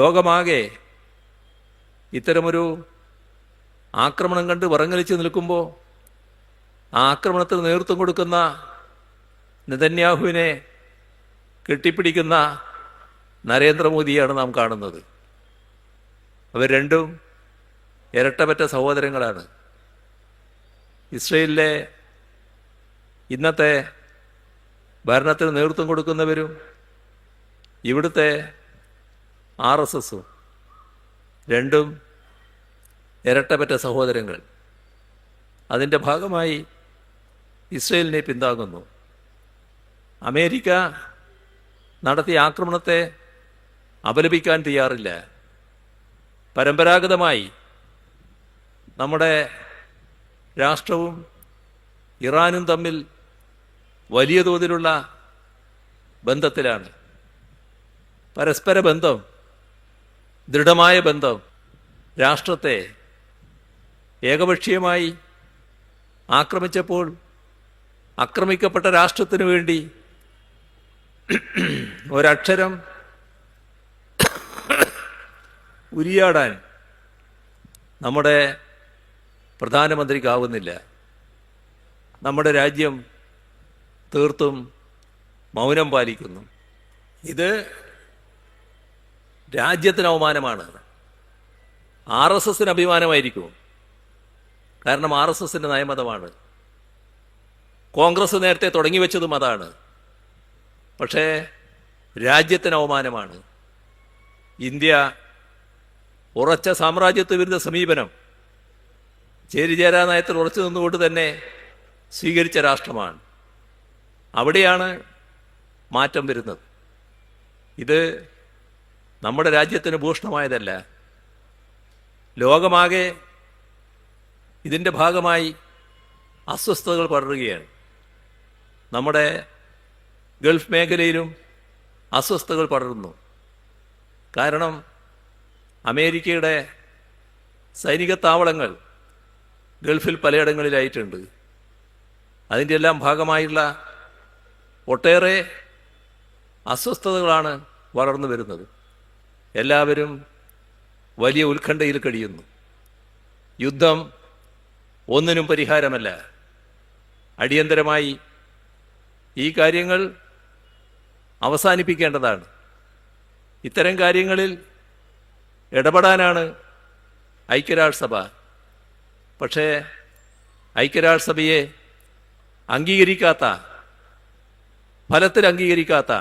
ലോകമാകെ ഇത്തരമൊരു ആക്രമണം കണ്ട് വിറങ്ങലിച്ച് നിൽക്കുമ്പോൾ ആ ആക്രമണത്തിന് നേതൃത്വം കൊടുക്കുന്ന നെതന്യാഹുവിനെ കെട്ടിപ്പിടിക്കുന്ന നരേന്ദ്രമോദിയാണ് നാം കാണുന്നത്. അവർ രണ്ടും ഇരട്ടപ്പറ്റ സഹോദരങ്ങളാണ്. ഇസ്രയേലിലെ ഇന്നത്തെ ഭരണത്തിന് നേതൃത്വം കൊടുക്കുന്നവരും ഇവിടുത്തെ RSSഉം രണ്ടും ഇരട്ടപ്പറ്റ സഹോദരങ്ങൾ. അതിൻ്റെ ഭാഗമായി ഇസ്രയേലിനെ പിന്താങ്ങുന്നു. അമേരിക്ക നടത്തിയ ആക്രമണത്തെ അപലപിക്കാൻ തയ്യാറില്ല. പരമ്പരാഗതമായി നമ്മുടെ രാഷ്ട്രവും ഇറാനും തമ്മിൽ വലിയ തോതിലുള്ള ബന്ധത്തിലാണ്. പരസ്പര ബന്ധം, ദൃഢമായ ബന്ധം രാഷ്ട്രത്തെ ഏകപക്ഷീയമായി ആക്രമിച്ചപ്പോൾ ആക്രമിക്കപ്പെട്ട രാഷ്ട്രത്തിനു വേണ്ടി ഒരക്ഷരം ഉരിയാടാൻ നമ്മുടെ പ്രധാനമന്ത്രിക്കാവുന്നില്ല. നമ്മുടെ രാജ്യം തീർത്തും മൗനം പാലിക്കുന്നു. ഇത് രാജ്യത്തിന് അവമാനമാണ്. RSSന് അഭിമാനമായിരിക്കും. കാരണം RSSൻ്റെ നയമതമാണ്. കോൺഗ്രസ് നേരത്തെ തുടങ്ങി വെച്ചതും അതാണ്. പക്ഷേ രാജ്യത്തിന് അവമാനമാണ്. ഇന്ത്യ ഉറച്ച സാമ്രാജ്യത്വ വിരുദ്ധ സമീപനം ചേരിചേരാ നയത്തിൽ ഉറച്ചു നിന്നുകൊണ്ട് തന്നെ സ്വീകരിച്ച രാഷ്ട്രമാണ്. അവിടെയാണ് മാറ്റം വരുന്നത്. ഇത് നമ്മുടെ രാജ്യത്തിന് ഭൂഷണമായതല്ല. ലോകമാകെ ഇതിൻ്റെ ഭാഗമായി അസ്വസ്ഥതകൾ പടരുകയാണ്. നമ്മുടെ ഗൾഫ് മേഖലയിലും അസ്വസ്ഥതകൾ പടരുന്നു. കാരണം അമേരിക്കയുടെ സൈനിക താവളങ്ങൾ ഗൾഫിൽ പലയിടങ്ങളിലായിട്ടുണ്ട്. അതിൻ്റെ എല്ലാം ഭാഗമായുള്ള ഒട്ടേറെ അസ്വസ്ഥതകളാണ് വളർന്നു വരുന്നത്. എല്ലാവരും വലിയ ഉത്കണ്ഠയിൽ കഴിയുന്നു. യുദ്ധം ഒന്നിനും പരിഹാരമല്ല. അടിയന്തരമായി ഈ കാര്യങ്ങൾ അവസാനിപ്പിക്കേണ്ടതാണ്. ഇത്തരം കാര്യങ്ങളിൽ ഇടപെടാനാണ് ഐക്യരാഷ്ട്രസഭ. പക്ഷേ ഐക്യരാഷ്ട്രസഭയെ അംഗീകരിക്കാത്ത, ഫലത്തിൽ അംഗീകരിക്കാത്ത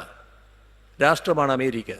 രാഷ്ട്രമാണ് അമേരിക്ക.